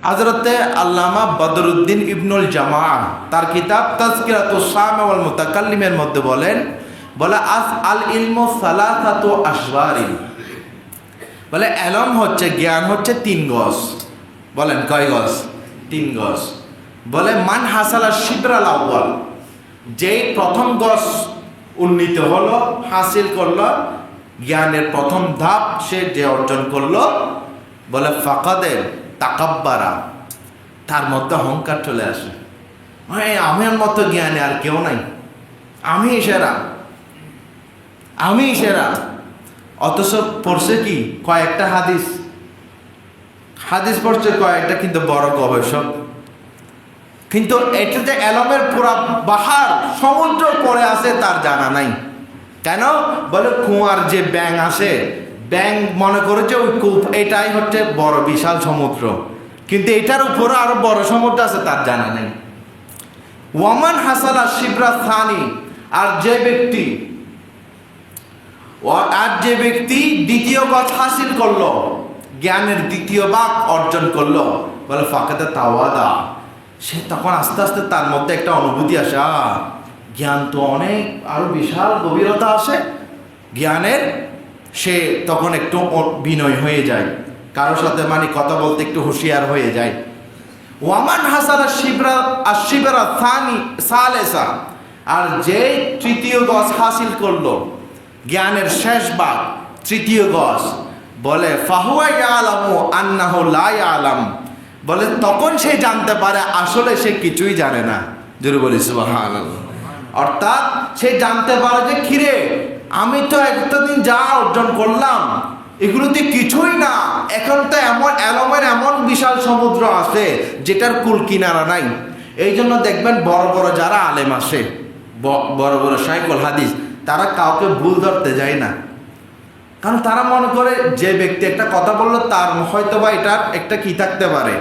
হযরতে আল্লামা বদরুদ্দিন ইবনুল জামা তার কিতাব তাযকিরাতুস সামি ওয়াল মুতাকাল্লিমের মধ্যে বলে আল ইলমু সালাসাতু আশবারিন, বলে এলম হচ্ছে, জ্ঞান হচ্ছে 3 গজ। বলেন কয় গজ? 3 গজ। বলে মান হাসালা শিবরাল আউয়াল, যেই প্রথম গজ উন্নীত হলো, হাসিল করলো, জ্ঞানের প্রথম ধাপ সে যে অর্জন করলো, বলে ফাকাদে তাকাব্বারা, তার মধ্যে অহংকার চলে আসে। আমার মতো জ্ঞানী আর কেউ নাই, আমি সেরা। অথচ পড়ছে কি কয়েকটা হাদিস পড়ছে কয়েকটা, কিন্তু বড় গবেষক। কিন্তু এটা যে এলমের পুরা বাহার সমুদ্র পড়ে আছে তার জানা নাই। কেন? বলে কুয়ার যে ব্যাঙ আসে, ব্যাঙ মনে করেছে ওই কূপ এটাই হচ্ছে বড় বিশাল সমুদ্র, কিন্তু এটার উপরে আরো বড় সমুদ্র আছে তার জানা নেই। ওয়ামান হাসালা শিবরা থানি, আর যে ব্যক্তি দ্বিতীয় গজ হাসিল করলো, জ্ঞানের দ্বিতীয় ভাগ অর্জন করলো, বলে ফাকাদে তাওয়াদা, সে তখন আস্তে আস্তে তার মধ্যে একটা অনুভূতি আসে, জ্ঞান তো অনেক আরো বিশাল গভীরতা আসে জ্ঞানের। সে তখন একটু বিনয় হয়ে যায়, কারোর সাথে কথা বলতে একটু হুঁশিয়ার হয়ে যায়। ওয়ামান হাসানা শিবরা থানি সালেসা, আর যে তৃতীয় গজ হাসিল করলো, জ্ঞানের শেষ ভাগ তৃতীয় গজ, বলে ফাহুয়া ইয়ালামু আন্নাহু লা ইয়ালাম, বলে তখন সে জানতে পারে আসলে সে কিছুই জানে না। জোরে বলি সুবহানাল্লাহ। অর্থাৎ সে জানতে পারে যে খিরে, আমি তো এতদিন যা অর্জন করলাম এগুলোতে কিছুই না, এখন তো এলমের এমন বিশাল সমুদ্র আছে যেটার কুল কিনারা নাই। এই জন্য দেখবেন বড় বড় যারা আলেম আসে, বড় বড় শাইখুল হাদিস, তারা কাউকে ভুল ধরতে যায় না। কারণ তারা মনে করে যে ব্যক্তি একটা কথা বললো তার হয়তো বা এটার একটা কি থাকতে পারে,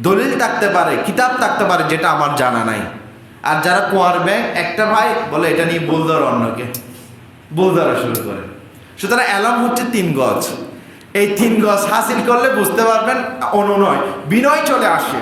দলিল থাকতে পারে, কিতাব থাকতে পারে, যেটা আমার জানা নাই। আর যারা কুয়ার ব্যাংক, একটা ভাই বলে এটা নিয়ে ভুল ধর, অন্যকে ভুল ধরা শুরু করে। সুতরাং এলম হচ্ছে 3 গজ। এই 3 গজ হাসিল করলে বুঝতে পারবেন অনুনয়, বিনয় চলে আসে।